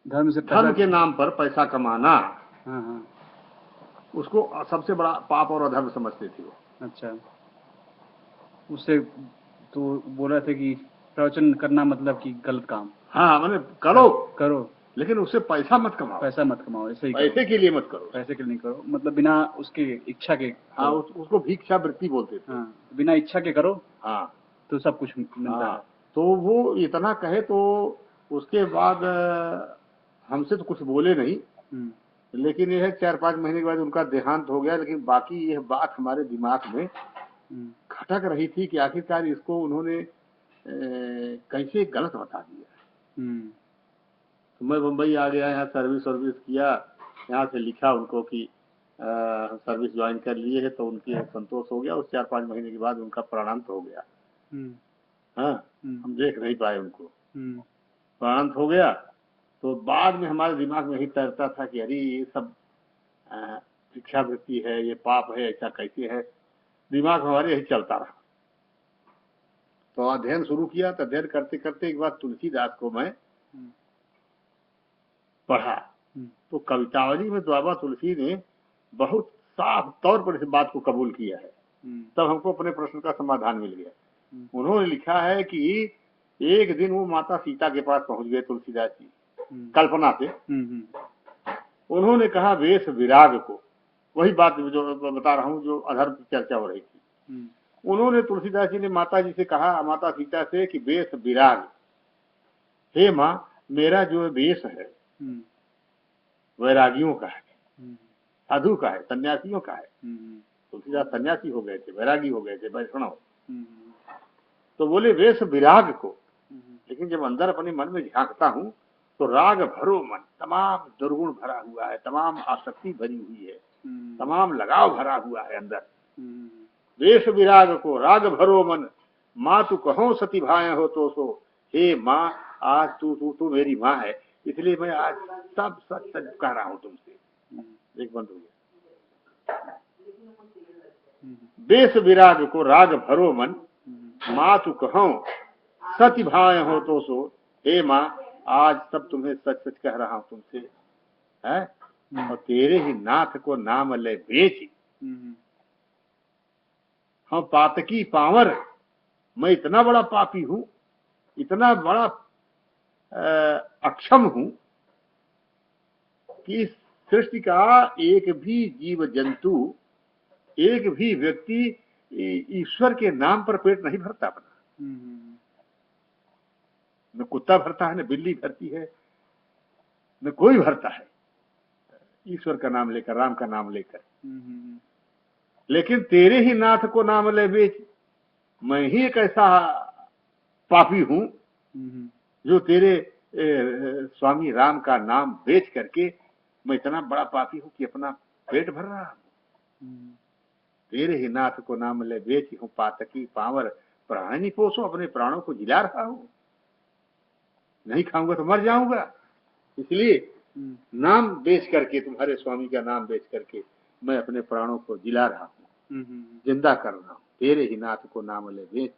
धर्म के नाम पर पैसा कमाना, हाँ हाँ, उसको सबसे बड़ा पाप और अधर्म समझते थे वो। अच्छा। उससे तो बोल रहे थे कि प्रवचन करना मतलब कि गलत काम। हाँ, मैंने करो, करो, लेकिन उससे पैसा मत कमाओ, पैसा मत कमाओ, ऐसे ही करो। पैसे के लिए मत करो, पैसे के लिए नहीं करो, मतलब बिना उसके इच्छा के हाँ, करो। उसको भिक्षा वृत्ति बोलते थे। हाँ, बिना इच्छा के करो हाँ तो सब कुछ मिलता है। हाँ, तो वो इतना कहे तो उसके बाद हमसे तो कुछ बोले नहीं, हम्म, लेकिन यह 4-5 महीने के बाद उनका देहांत हो गया। लेकिन बाकी यह बात हमारे दिमाग में हम्म, खटक रही थी कि आखिरकार इसको उन्होंने कैसे गलत बता दिया। हम्म, तो मैं बम्बई आ गया, यहाँ सर्विस किया, यहाँ से लिखा उनको कि सर्विस ज्वाइन कर लिए है, तो उनके संतोष हो गया। उस 4-5 महीने के बाद उनका प्राणांत हो गया। हम्म, हाँ, हम्म, हम देख नहीं पाए उनको, हम्म, प्राणांत हो गया। तो बाद में हमारे दिमाग में ही तैरता था कि अरे ये सब अ, भिक्षावृत्ति है, ये पाप है, ऐसा कैसे है। दिमाग हमारे यही चलता रहा। तो अध्ययन शुरू किया, तो अध्ययन करते करते एक बार तुलसीदास को मैं हम्म, पढ़ा। तो कवितावली में द्वाबा तुलसी ने बहुत साफ तौर पर इस बात को कबूल किया है। तब हमको अपने प्रश्न का समाधान मिल गया। उन्होंने लिखा है कि एक दिन वो माता सीता के पास पहुंच गए तुलसीदास जी, कल्पना से। उन्होंने कहा वेश विराग को, वही बात जो बता रहा हूँ, जो अधर्म की चर्चा हो रही थी। उन्होंने तुलसीदास जी ने माता जी से कहा, माता सीता से, कि वेश विराग, हे माँ, मेरा जो वेश है वैरागियों का है, साधु का है, सन्यासियों का है। तुलसीदास सन्यासी हो गए थे, वैरागी हो गए थे, वैष्णव। तो बोले वेश विराग को, लेकिन जब अंदर अपने मन में झांकता हूँ तो राग भरो मन, तमाम दुर्गुण भरा हुआ है, तमाम आसक्ति भरी हुई है, तमाम लगाव भरा हुआ है अंदर। वेश विराग को, राग भरो मन, माँ तू कहो सती भाए हो तो सो, हे माँ, आज तू मेरी माँ है, इसलिए मैं आज सब सच सच कह रहा हूँ तुमसे। एक बंद हो गया। वेश विराग को, राग भरो मन, माँ तू कहो सच भाए हो तो सो, हे माँ, आज सब तुम्हें सच सच कह रहा हूं तुमसे, है। और तेरे ही नाथ को नाम ले बेच, हम पातकी पावर, मैं इतना बड़ा पापी हूं, इतना बड़ा अक्षम हूं कि सृष्टि का एक भी जीव जंतु, एक भी व्यक्ति ईश्वर के नाम पर पेट नहीं भरता अपना। न कुत्ता भरता है, न बिल्ली भरती है, न कोई भरता है ईश्वर का नाम लेकर, राम का नाम लेकर। लेकिन तेरे ही नाथ को नाम ले बेच, मैं ही एक ऐसा पापी हूं जो तेरे स्वामी राम का नाम बेच करके मैं इतना बड़ा पापी हूं कि अपना पेट भर रहा हूं। तेरे ही नाथ को नाम ले बेच हूं पातकी पावर, प्राणी पोसो, अपने प्राणों को जिला रहा हूं, नहीं खाऊंगा तो मर जाऊंगा, इसलिए नाम बेच करके, तुम्हारे स्वामी का नाम बेच करके मैं अपने प्राणों को जिला रहा हूं, जिंदा कर रहा हूं। तेरे ही नाथ को नाम ले बेच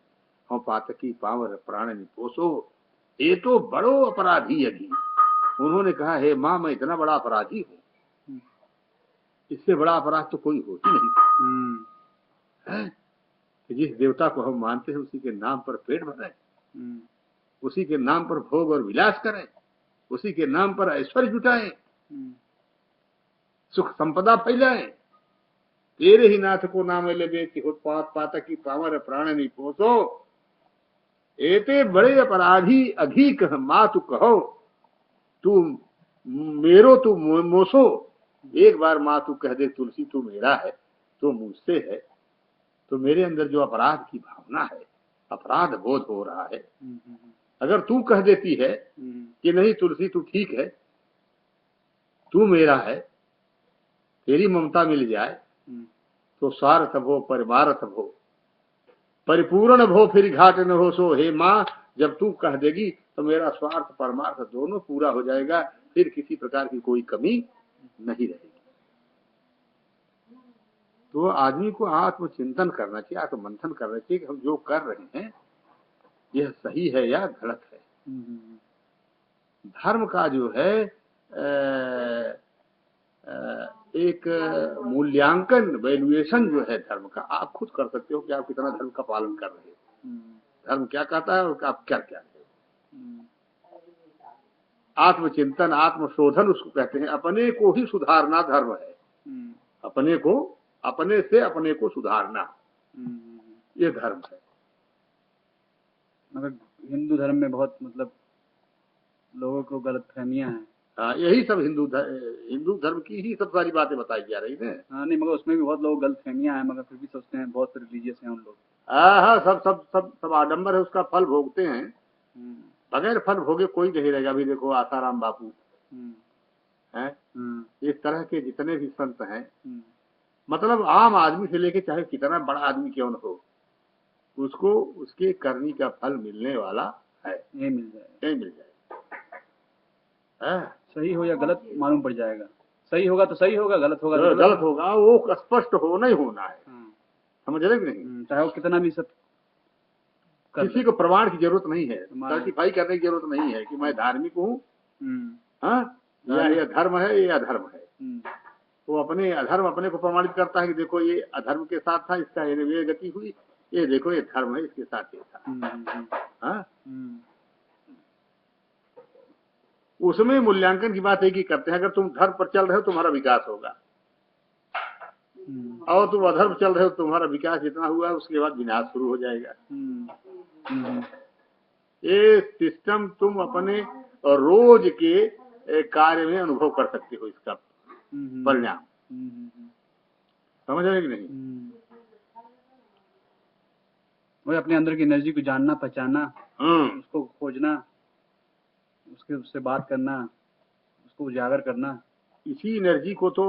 हम पातकी पावर, प्राणी पोसो, ये तो बड़ो अपराधी अभी। उन्होंने कहा, हे माँ, मैं इतना बड़ा अपराधी हूं, इससे बड़ा अपराध तो कोई हो ही नहीं है। जिस देवता को हम मानते हैं उसी के नाम पर पेट भरें, उसी के नाम पर भोग और विलास करें, उसी के नाम पर ऐश्वर्य जुटाएं, सुख संपदा फैलाएं। तेरे ही नाथ को नाम ले बेच पातकी पावर, प्राणी पोसो, एते बड़े अपराधी अधिक मातु कहो, तू मेरो तू मोसो। एक बार माँ तू कह दे तुलसी तू मेरा है, तो मुझसे है, तो मेरे अंदर जो अपराध की भावना है, अपराध बोध हो रहा है, अगर तू कह देती है कि नहीं तुलसी तू ठीक है, तू मेरा है, तेरी ममता मिल जाए, तो सार्थ भो परिवारथ भो, परिपूर्ण भो फिर घाट न हो सो। हे माँ, जब तू कह देगी तो मेरा स्वार्थ परमार्थ दोनों पूरा हो जाएगा, फिर किसी प्रकार की कोई कमी नहीं रहेगी। तो आदमी को आत्मचिंतन करना चाहिए, आत्ममंथन करना चाहिए कि हम जो कर रहे हैं यह सही है या गलत है। धर्म का जो है एक मूल्यांकन वैल्यूएशन जो है धर्म का आप खुद कर सकते हो कि आप कितना धर्म का पालन कर रहे हो, धर्म क्या कहता है और आप क्या क्या रहे हो। आत्मचिंतन आत्मशोधन उसको कहते हैं, अपने को ही सुधारना धर्म है। अपने को, अपने से अपने को सुधारना, ये धर्म है। मगर हिंदू धर्म में बहुत मतलब लोगों को गलतफहमियां हैं। हाँ, यही सब हिंदू धर्म की ही सब सारी बातें बताई जा रही है। हाँ नहीं, मगर उसमें भी बहुत लोग गलतफहमियां हैं, मगर फिर भी सोचते हैं बहुत रिलीजियस हैं उन लोग। हाँ, सब सब सब सब आडंबर है, उसका फल भोगते हैं। बगैर फल भोगे कोई नहीं रहेगा। अभी देखो आसाराम बापू हैं, इस तरह के जितने भी संत हैं, मतलब आम आदमी से लेके चाहे कितना बड़ा आदमी क्यों न हो, उसको उसके करनी का फल मिलने वाला है। ये मिल जाएगा, ये मिल जाएगा। सही हो या गलत मालूम पड़ जाएगा। सही होगा तो सही होगा, गलत होगा तो गलत होगा। वो स्पष्ट होना ही होना है। समझ रहे कि नहीं? चाहे वो कितना भी सब किसी को प्रमाण की जरूरत नहीं है, सर्टिफाई करने की जरूरत नहीं है कि मैं धार्मिक हूँ, या ये धर्म है या अधर्म है। वो अपने अधर्म अपने को प्रमाणित करता है कि देखो ये अधर्म के साथ था, इसका ये गति हुई, ये देखो ये धर्म है, इसके साथ ये था। उसमें मूल्यांकन की बात एक ही करते हैं। अगर तुम धर्म पर चल रहे हो तुम्हारा विकास होगा, और तुम अधर्म चल रहे हो तुम्हारा विकास जितना हुआ है उसके बाद विनाश शुरू हो जाएगा। ये सिस्टम तुम अपने रोज के कार्य में अनुभव कर सकते हो, इसका परिणाम। समझ रहे कि नहीं? वही अपने अंदर की एनर्जी को जानना, पहचानना, उसको खोजना, उससे बात करना, उसको उजागर करना। इसी एनर्जी को तो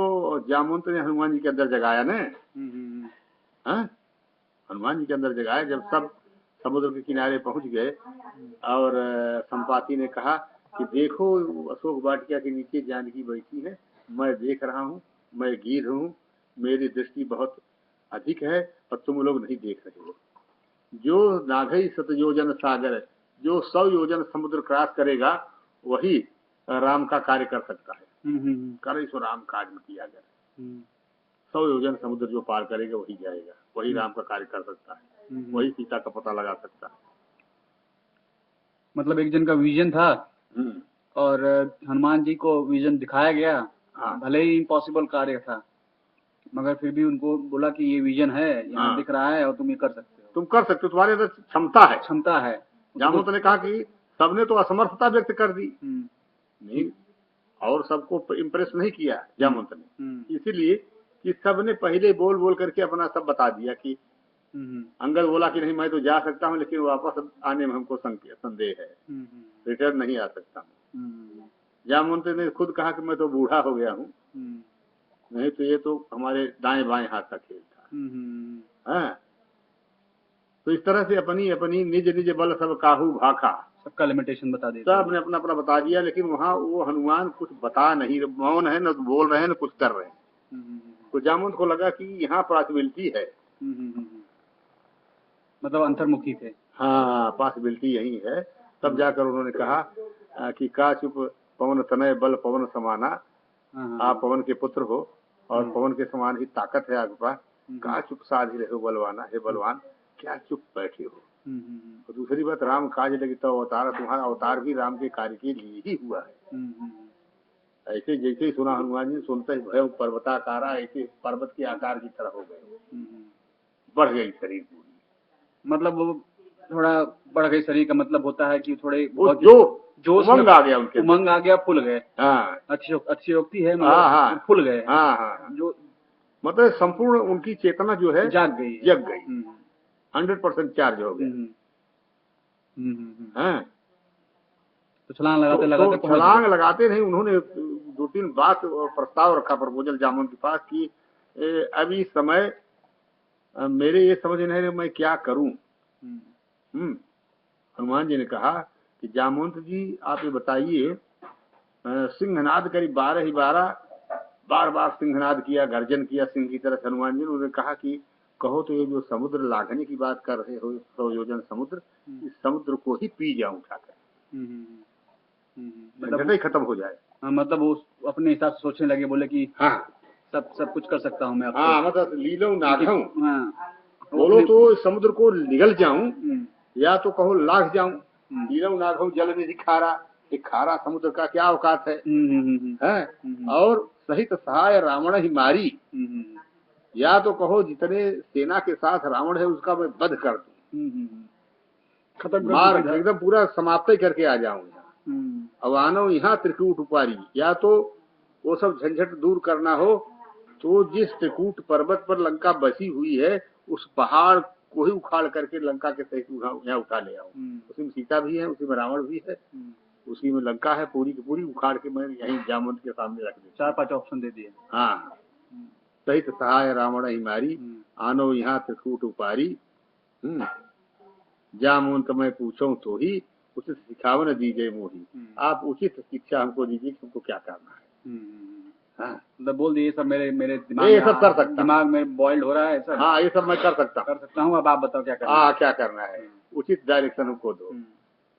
जामवंत ने हनुमान जी के अंदर जगाया ना। हनुमान जी के अंदर जगाया। जब सब समुद्र के किनारे पहुंच गए और संपाति ने कहा कि देखो अशोक वाटिका के नीचे जानकी बैठी है, मैं देख रहा हूँ, मैं गिर हूँ, मेरी दृष्टि बहुत अधिक है और तुम लोग नहीं देख रहे हो। जो नाघई सतयोजन सागर, जो 100 योजन समुद्र क्रॉस करेगा वही राम का कार्य कर सकता है। कर सो राम कार्य किया गया। 100 योजन समुद्र जो पार करेगा वही जाएगा, वही राम का कार्य कर सकता है, वही सीता का पता लगा सकता है। मतलब एक जन का विजन था और हनुमान जी को विजन दिखाया गया। भले ही इम्पॉसिबल कार्य था, मगर फिर भी उनको बोला कि ये विजन है, यहाँ दिख रहा है और तुम ये कर सकते हो, तुम कर सकते हो, तुम्हारे अंदर क्षमता है। क्षमता है। जामवंत ने कहा कि सबने तो असमर्थता व्यक्त कर दी, नहीं और सबको इम्प्रेस नहीं किया जामवंत ने, इसीलिए कि सबने पहले बोल बोल करके अपना सब बता दिया कि अंगद बोला कि नहीं मैं तो जा सकता हूँ, लेकिन वापस आने में हमको संदेह है, रिटर्न नहीं आ सकता हूँ। जामवंत ने खुद कहा कि मैं तो बूढ़ा हो गया हूँ, नहीं तो ये तो हमारे दाएं बाएं हाथ का खेल था। तो इस तरह से अपनी अपनी निज निज बल सब काहू भाखा, सबका लिमिटेशन बता दिया, सबने अपना अपना बता दिया। लेकिन वहाँ वो हनुमान कुछ बता नहीं, मौन है, न बोल रहे हैं न कुछ कर रहे हैं। तो जामवंत को लगा कि यहाँ पॉसिबिलिटी है। मतलब अंतर्मुखी थे। हाँ, पॉसिबिलिटी यही है। तब जाकर उन्होंने कहा कि का चुप पवन तनय बल पवन समाना, आप पवन के पुत्र हो और पवन के समान ही ताकत है आपके पास, का चुप साध रहे हो बलवाना, हे बलवान क्या चुप बैठे हो। और दूसरी बात, राम काज लगी तो अवतार, तुम्हारा अवतार भी राम के कार्य के लिए ही हुआ है। ऐसे जैसे ही सुना हनुमान जी, सुनते ही भय पर्वताकारा, ऐसे पर्वत के आकार की तरह हो गए, बढ़ गई शरीर पूरी। मतलब वो थोड़ा बढ़ गई शरीर का मतलब होता है कि थोड़े जो उमंग आ गया, उनके उमंग आ गया, फूल गए। अतिशयोक्ति है, मतलब फूल गए। जो मतलब संपूर्ण उनकी चेतना जो है जाग गई, 100% चार्ज हो गया। तो छलांग लगाते नहीं, उन्होंने 2-3 बात प्रस्ताव रखा, प्रपोजल जामवंत के पास कि अभी समय मेरे ये समझ नहीं मैं क्या करूं। हनुमान जी ने कहा कि जामवंत जी आप ये बताइए, सिंहनाद करीब 12 बार सिंहनाद किया, गर्जन किया सिंह की तरह। हनुमान जी ने उन्होंने कहा कि कहो तो ये जो समुद्र लाघने की बात कर रहे हो, 100 योजन समुद्र, इस समुद्र को ही पी जाऊं उठाकर। झंझट ही खत्म हो जाए। हाँ, मतलब वो अपने हिसाब से सोचने लगे, बोले कि हाँ सब कुछ कर सकता हूँ मैं अब हाँ, मतलब लीलो नाघऊं, तो। हाँ, बोलो तो समुद्र को निगल जाऊं या तो कहो लाख जाऊं। लीलो नाघऊं जल निधि खारा, एक खारा समुद्र का क्या औकात है। और सहित सहाय रावण ही मारी, या तो कहो जितने सेना के साथ रावण है उसका मैं वध कर दूं, खत्म मार एकदम पूरा समाप्त ही करके आ जाऊं यहाँ। अब आनो यहाँ त्रिकूट उपारी, या तो वो सब झंझट दूर करना हो तो जिस त्रिकूट पर्वत पर लंका बसी हुई है उस पहाड़ को ही उखाड़ करके लंका के सहित यहाँ उठा ले आओ। उसी में सीता भी है, उसी में रावण भी है, उसी में लंका है, पूरी की पूरी उखाड़ के मैं यहीं जामवंत के सामने रख दे। 4-5 ऑप्शन दे दिए। हाँ, सहित सहाय रावण ही मारी, आनो यहाँ त्रिकूट उपारी। जामवंत मैं पूछूं तो ही उचित सिखावन दीजिए मोही। आप उचित शिक्षा हमको दीजिए कि हमको क्या करना है। हाँ, मतलब बोल दिए सब मेरे ये सब कर सकता, दिमाग में बॉइल्ड हो रहा है सर। हाँ, ये सब मैं कर सकता हूँ। अब आप बताओ क्या करना है। हाँ, क्या करना है, उचित डायरेक्शन हमको दो।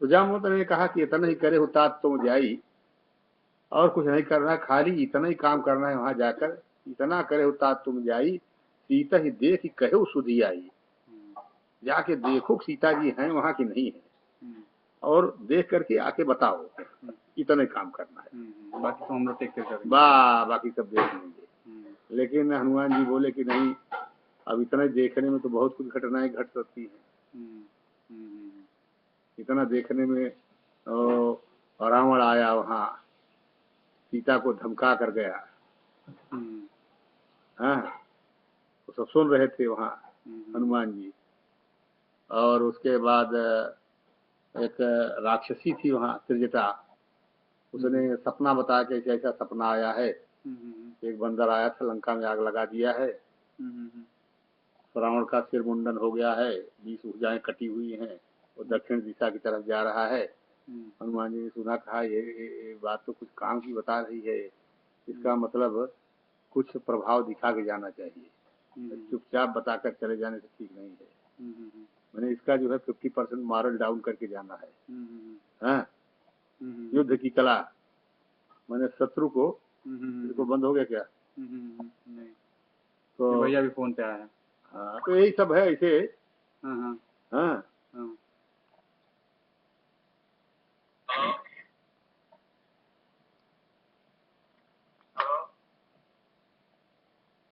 तो जामवंत ने कहा कि इतना ही करे उतात तुम जाई, और कुछ नहीं करना, खाली इतना ही काम करना है वहां जाकर। इतना करे उतात तुम जाई, सीता ही देख कहो सुधी आई। जाके देखो सीता जी हैं वहां की नहीं है, और देख करके आके बताओ, इतना काम करना है। बाकी तो हम लोग टेक केयर करेंगे। बाकी सब देख लेंगे। लेकिन हनुमान जी बोले कि नहीं, अब इतना देखने में तो बहुत कुछ घटनाएं घट सकती हैं। इतना देखने में रावण आया वहां, सीता को धमका कर गया। हाँ, वो सब सुन रहे थे वहां हनुमान जी। और उसके बाद एक राक्षसी थी वहां त्रिजटा, उसने सपना बताया कि ऐसा सपना आया है, एक बंदर आया था लंका में आग लगा दिया है, रावण का सिर मुंडन हो गया है, 20 भुजाएं कटी हुई हैं, वो दक्षिण दिशा की तरफ जा रहा है। हनुमान जी ने सुना, कहा ये बात तो कुछ काम की बता रही है, इसका मतलब कुछ प्रभाव दिखा के जाना चाहिए, चुपचाप बताकर चले जाने से ठीक नहीं है। मैंने इसका जो है 50% मॉरल डाउन करके जाना है। हाँ, युद्ध की कला, मैंने शत्रु को, इसको बंद हो गया क्या? नहीं, तो भैया भी फोन पे आया। हाँ, तो यही सब है ऐसे। हाँ हाँ हाँ, हाँ।